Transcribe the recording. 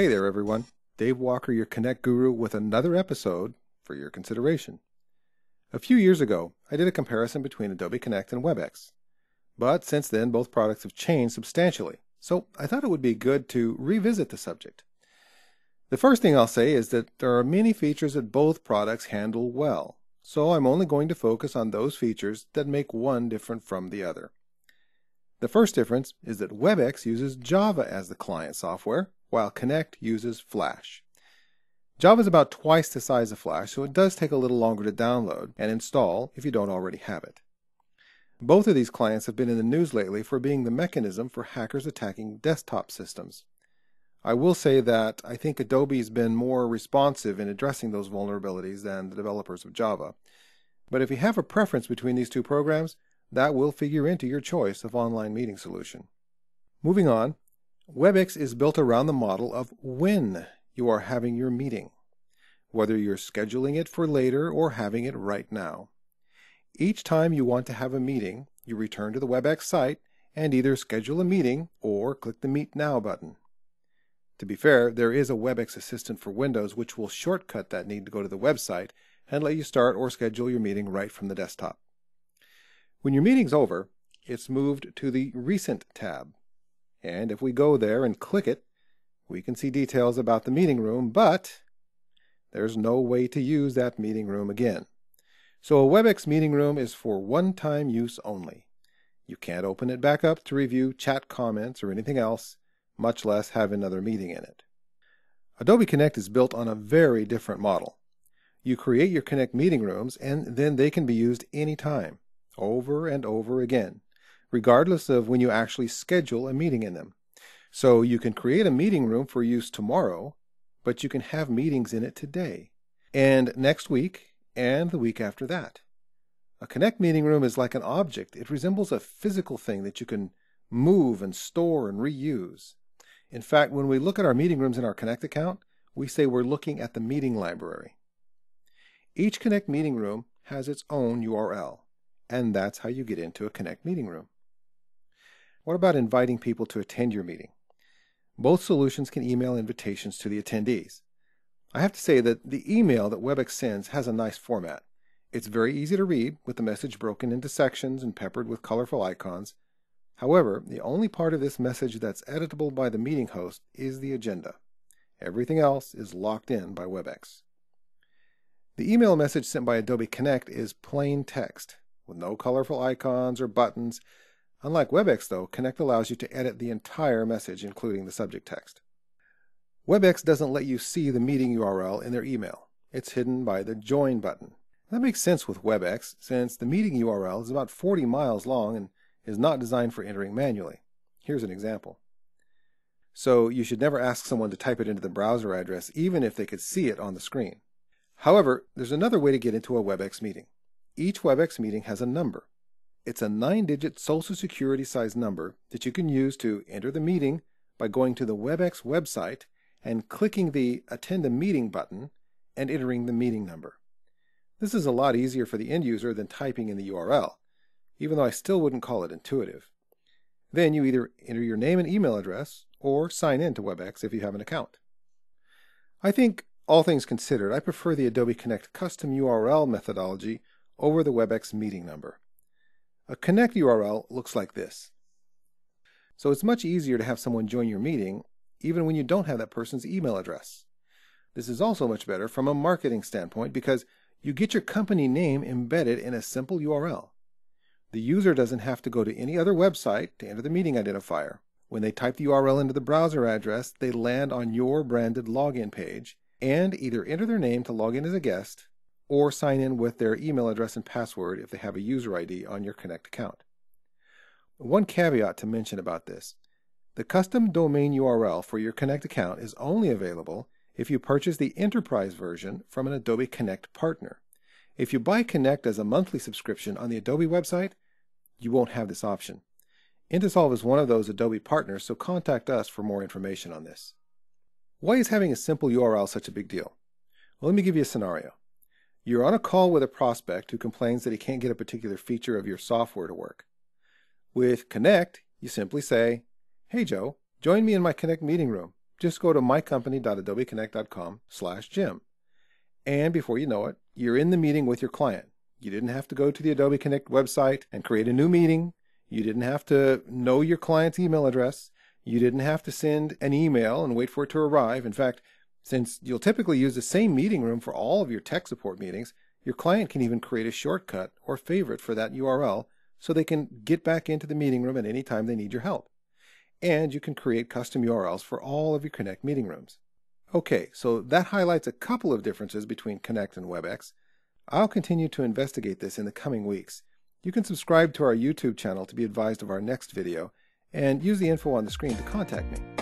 Hey there, everyone. Dave Walker, your Connect Guru, with another episode for your consideration. A few years ago, I did a comparison between Adobe Connect and Webex. But since then, both products have changed substantially, so I thought it would be good to revisit the subject. The first thing I'll say is that there are many features that both products handle well, so I'm only going to focus on those features that make one different from the other. The first difference is that Webex uses Java as the client software, while Connect uses Flash. Java is about twice the size of Flash, so it does take a little longer to download and install if you don't already have it. Both of these clients have been in the news lately for being the mechanism for hackers attacking desktop systems. I will say that I think Adobe's been more responsive in addressing those vulnerabilities than the developers of Java. But if you have a preference between these two programs, that will figure into your choice of online meeting solution. Moving on, Webex is built around the model of when you are having your meeting, whether you're scheduling it for later or having it right now. Each time you want to have a meeting, you return to the Webex site and either schedule a meeting or click the Meet Now button. To be fair, there is a Webex Assistant for Windows which will shortcut that need to go to the website and let you start or schedule your meeting right from the desktop. When your meeting's over, it's moved to the Recent tab. And if we go there and click it, we can see details about the meeting room, but there's no way to use that meeting room again. So a Webex meeting room is for one-time use only. You can't open it back up to review chat comments or anything else, much less have another meeting in it. Adobe Connect is built on a very different model. You create your Connect meeting rooms and then they can be used anytime, over and over again, regardless of when you actually schedule a meeting in them. So you can create a meeting room for use tomorrow, but you can have meetings in it today, and next week, and the week after that. A Connect meeting room is like an object. It resembles a physical thing that you can move and store and reuse. In fact, when we look at our meeting rooms in our Connect account, we say we're looking at the meeting library. Each Connect meeting room has its own URL, and that's how you get into a Connect meeting room. What about inviting people to attend your meeting? Both solutions can email invitations to the attendees. I have to say that the email that Webex sends has a nice format. It's very easy to read, with the message broken into sections and peppered with colorful icons. However, the only part of this message that's editable by the meeting host is the agenda. Everything else is locked in by Webex. The email message sent by Adobe Connect is plain text, with no colorful icons or buttons. Unlike Webex, though, Connect allows you to edit the entire message, including the subject text. Webex doesn't let you see the meeting URL in their email. It's hidden by the Join button. That makes sense with Webex, since the meeting URL is about 40 miles long and is not designed for entering manually. Here's an example. So you should never ask someone to type it into the browser address, even if they could see it on the screen. However, there's another way to get into a Webex meeting. Each Webex meeting has a number. It's a 9-digit Social Security size number that you can use to enter the meeting by going to the Webex website and clicking the Attend a Meeting button and entering the meeting number. This is a lot easier for the end user than typing in the URL, even though I still wouldn't call it intuitive. Then you either enter your name and email address or sign in to Webex if you have an account. I think, all things considered, I prefer the Adobe Connect custom URL methodology over the Webex meeting number. A Connect URL looks like this. So it's much easier to have someone join your meeting even when you don't have that person's email address. This is also much better from a marketing standpoint because you get your company name embedded in a simple URL. The user doesn't have to go to any other website to enter the meeting identifier. When they type the URL into the browser address, they land on your branded login page and either enter their name to log in as a guest or sign in with their email address and password if they have a user ID on your Connect account. One caveat to mention about this. The custom domain URL for your Connect account is only available if you purchase the enterprise version from an Adobe Connect partner. If you buy Connect as a monthly subscription on the Adobe website, you won't have this option. Intersolve is one of those Adobe partners, so contact us for more information on this. Why is having a simple URL such a big deal? Well, let me give you a scenario. You're on a call with a prospect who complains that he can't get a particular feature of your software to work. With Connect, you simply say, "Hey Joe, join me in my Connect meeting room. just go to mycompany.adobeconnect.com/Jim. And before you know it, you're in the meeting with your client. You didn't have to go to the Adobe Connect website and create a new meeting. You didn't have to know your client's email address. You didn't have to send an email and wait for it to arrive. In fact, since you'll typically use the same meeting room for all of your tech support meetings, your client can even create a shortcut or favorite for that URL so they can get back into the meeting room at any time they need your help. And you can create custom URLs for all of your Connect meeting rooms. Okay, so that highlights a couple of differences between Connect and Webex. I'll continue to investigate this in the coming weeks. You can subscribe to our YouTube channel to be advised of our next video, and use the info on the screen to contact me.